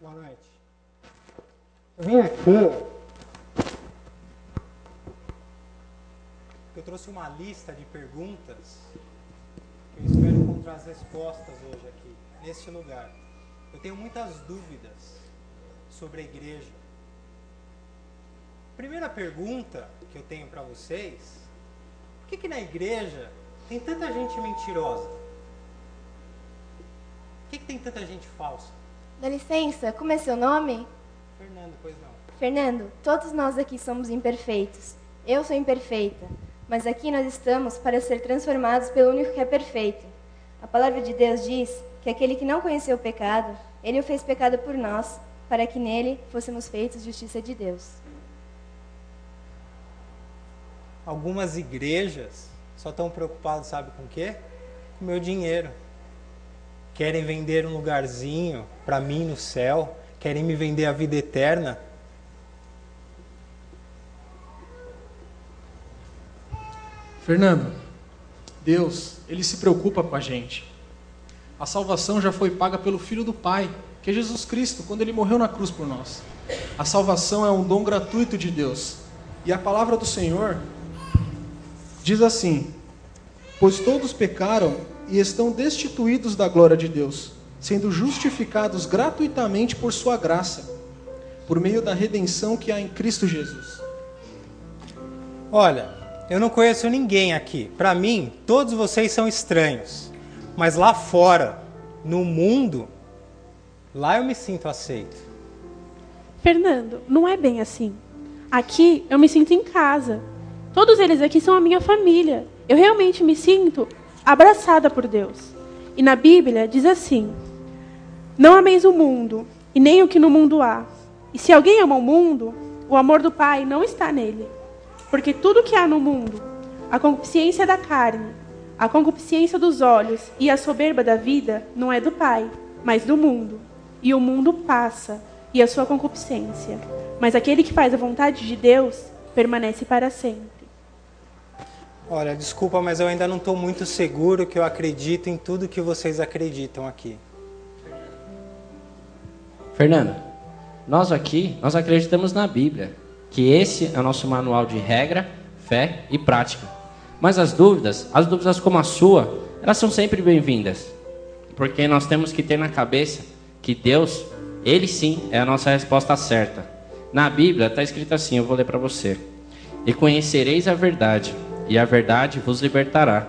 Boa noite. Eu vim aqui. Eu trouxe uma lista de perguntas que eu espero encontrar as respostas hoje aqui, neste lugar. Eu tenho muitas dúvidas sobre a igreja. Primeira pergunta que eu tenho para vocês: por que na igreja tem tanta gente mentirosa? Por que tem tanta gente falsa? Dá licença, como é seu nome? Fernando, pois não. Fernando, todos nós aqui somos imperfeitos. Eu sou imperfeita, mas aqui nós estamos para ser transformados pelo único que é perfeito. A palavra de Deus diz que aquele que não conheceu o pecado, ele o fez pecado por nós, para que nele fôssemos feitos justiça de Deus. Algumas igrejas só estão preocupadas, sabe com o quê? Com o meu dinheiro. Querem vender um lugarzinho para mim no céu, querem me vender a vida eterna. Fernando, Deus, Ele se preocupa com a gente. A salvação já foi paga pelo Filho do Pai, que é Jesus Cristo, quando Ele morreu na cruz por nós. A salvação é um dom gratuito de Deus. E a palavra do Senhor diz assim: pois todos pecaram e estão destituídos da glória de Deus, sendo justificados gratuitamente por sua graça, por meio da redenção que há em Cristo Jesus. Olha, eu não conheço ninguém aqui. Para mim, todos vocês são estranhos. Mas lá fora, no mundo, lá eu me sinto aceito. Fernando, não é bem assim. Aqui eu me sinto em casa. Todos eles aqui são a minha família. Eu realmente me sinto abraçada por Deus. E na Bíblia diz assim: não ameis o mundo, e nem o que no mundo há. E se alguém ama o mundo, o amor do Pai não está nele. Porque tudo que há no mundo, a concupiscência da carne, a concupiscência dos olhos e a soberba da vida, não é do Pai, mas do mundo. E o mundo passa, e a sua concupiscência. Mas aquele que faz a vontade de Deus permanece para sempre. Olha, desculpa, mas eu ainda não estou muito seguro que eu acredito em tudo que vocês acreditam aqui. Fernando, nós aqui, nós acreditamos na Bíblia, que esse é o nosso manual de regra, fé e prática. Mas as dúvidas como a sua, elas são sempre bem-vindas. Porque nós temos que ter na cabeça que Deus, Ele sim é a nossa resposta certa. Na Bíblia está escrito assim, eu vou ler para você: e conhecereis a verdade, e a verdade vos libertará.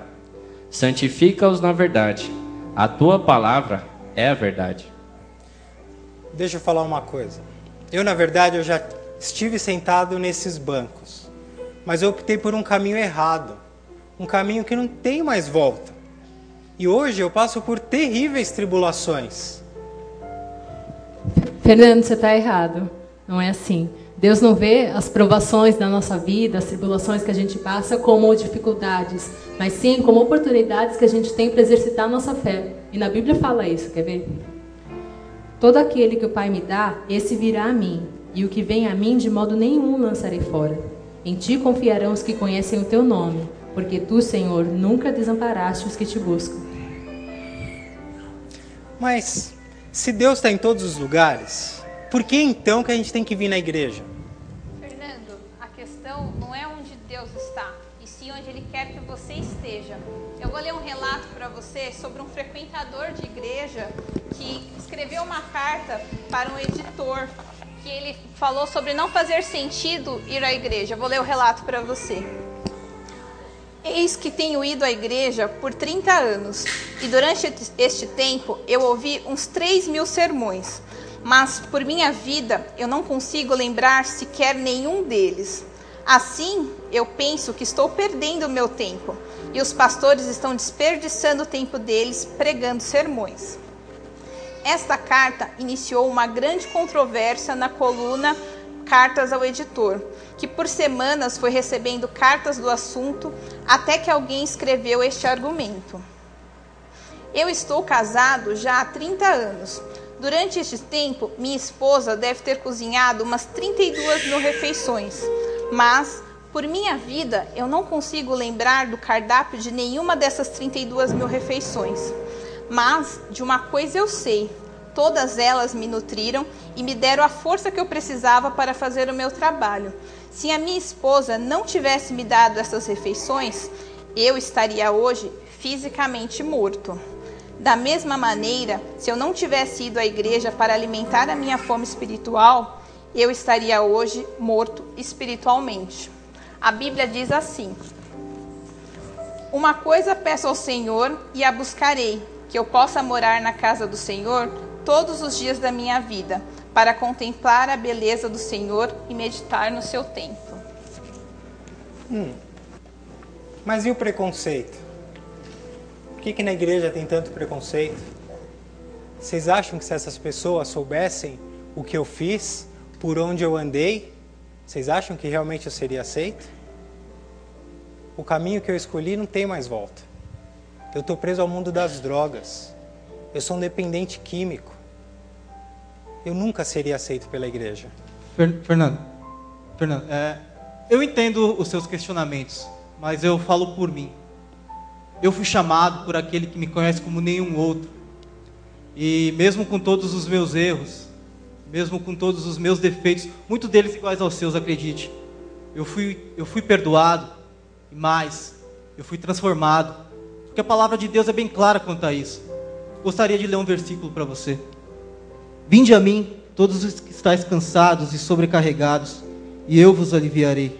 Santifica-os na verdade. A tua palavra é a verdade. Deixa eu falar uma coisa. Eu, na verdade, eu já estive sentado nesses bancos. Mas eu optei por um caminho errado. Um caminho que não tem mais volta. E hoje eu passo por terríveis tribulações. Fernando, você está errado. Não é assim. Deus não vê as provações da nossa vida, as tribulações que a gente passa como dificuldades, mas sim como oportunidades que a gente tem para exercitar a nossa fé. E na Bíblia fala isso, quer ver? Todo aquele que o Pai me dá, esse virá a mim, e o que vem a mim de modo nenhum lançarei fora. Em ti confiarão os que conhecem o teu nome, porque tu, Senhor, nunca desamparaste os que te buscam. Mas, se Deus está em todos os lugares, por que então que a gente tem que vir na igreja? Fernando, a questão não é onde Deus está, e sim onde Ele quer que você esteja. Eu vou ler um relato para você sobre um frequentador de igreja que escreveu uma carta para um editor, que ele falou sobre não fazer sentido ir à igreja. Eu vou ler o relato para você. Eis que tenho ido à igreja por 30 anos, e durante este tempo eu ouvi uns 3.000 sermões. Mas, por minha vida, eu não consigo lembrar sequer nenhum deles. Assim, eu penso que estou perdendo o meu tempo, e os pastores estão desperdiçando o tempo deles pregando sermões. Esta carta iniciou uma grande controvérsia na coluna Cartas ao Editor, que por semanas foi recebendo cartas do assunto, até que alguém escreveu este argumento. Eu estou casado já há 30 anos. Durante este tempo, minha esposa deve ter cozinhado umas 32.000 refeições, mas, por minha vida, eu não consigo lembrar do cardápio de nenhuma dessas 32.000 refeições. Mas, de uma coisa eu sei, Todas elas me nutriram e me deram a força que eu precisava para fazer o meu trabalho. Se a minha esposa não tivesse me dado essas refeições, eu estaria hoje fisicamente morto. Da mesma maneira, se eu não tivesse ido à igreja para alimentar a minha fome espiritual, eu estaria hoje morto espiritualmente. A Bíblia diz assim: uma coisa peço ao Senhor e a buscarei, que eu possa morar na casa do Senhor todos os dias da minha vida, para contemplar a beleza do Senhor e meditar no seu templo. Mas e o preconceito? Por que na igreja tem tanto preconceito? Vocês acham que se essas pessoas soubessem o que eu fiz, por onde eu andei, vocês acham que realmente eu seria aceito? O caminho que eu escolhi não tem mais volta. Eu estou preso ao mundo das drogas. Eu sou um dependente químico. Eu nunca seria aceito pela igreja. Fernando, eu entendo os seus questionamentos, mas eu falo por mim. Eu fui chamado por aquele que me conhece como nenhum outro. E mesmo com todos os meus erros, mesmo com todos os meus defeitos, muitos deles iguais aos seus, acredite, eu fui perdoado e mais, eu fui transformado. Porque a palavra de Deus é bem clara quanto a isso. Gostaria de ler um versículo para você. Vinde a mim, todos os que estáis cansados e sobrecarregados, e eu vos aliviarei.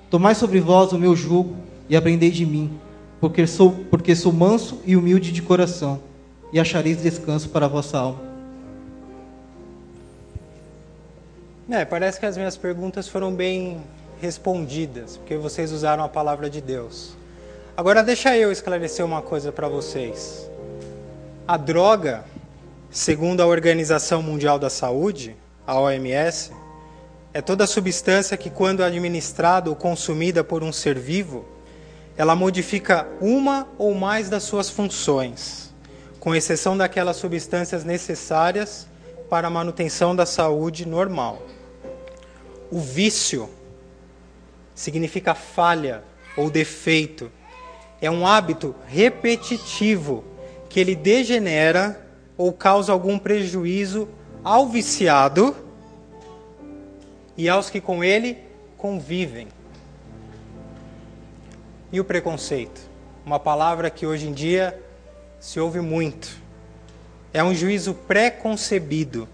Tomai sobre vós o meu jugo e aprendei de mim, porque sou manso e humilde de coração, e achareis descanso para a vossa alma. Parece que as minhas perguntas foram bem respondidas, porque vocês usaram a palavra de Deus. Agora deixa eu esclarecer uma coisa para vocês. A droga, segundo a Organização Mundial da Saúde, a OMS, é toda substância que, quando administrada ou consumida por um ser vivo, ela modifica uma ou mais das suas funções, com exceção daquelas substâncias necessárias para a manutenção da saúde normal. O vício significa falha ou defeito. É um hábito repetitivo que ele degenera ou causa algum prejuízo ao viciado e aos que com ele convivem. E o preconceito? Uma palavra que hoje em dia se ouve muito. É um juízo pré-concebido,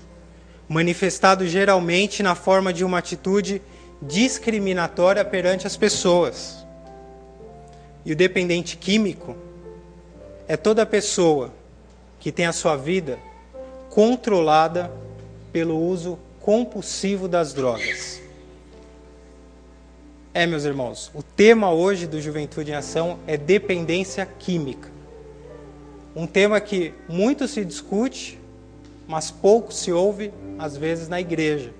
manifestado geralmente na forma de uma atitude discriminatória perante as pessoas. E o dependente químico é toda pessoa que tem a sua vida controlada pelo uso compulsivo das drogas. Meus irmãos, o tema hoje do Juventude em Ação é dependência química. Um tema que muito se discute, mas pouco se ouve, às vezes, na igreja.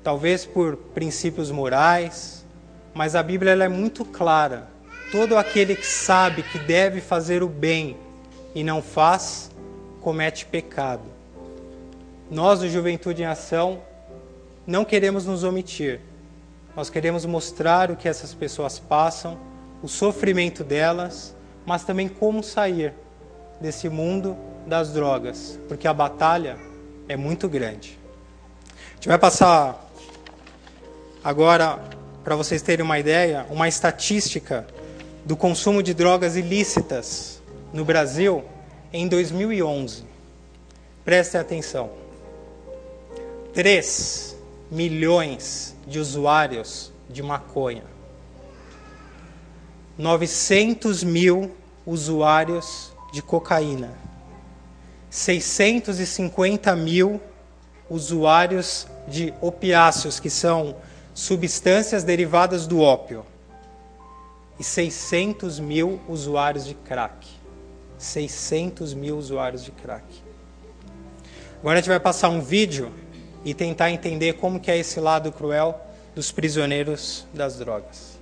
Talvez por princípios morais, mas a Bíblia ela é muito clara. Todo aquele que sabe que deve fazer o bem e não faz, comete pecado. Nós, do Juventude em Ação, não queremos nos omitir. Nós queremos mostrar o que essas pessoas passam, o sofrimento delas, mas também como sair desse mundo das drogas, porque a batalha é muito grande. A gente vai passar agora, para vocês terem uma ideia, uma estatística do consumo de drogas ilícitas no Brasil em 2011. Prestem atenção. 3 milhões de usuários de maconha. 900 mil usuários de cocaína. 650 mil usuários de opiáceos, que são substâncias derivadas do ópio. E 600 mil usuários de crack. 600 mil usuários de crack. Agora a gente vai passar um vídeo e tentar entender como que é esse lado cruel dos prisioneiros das drogas.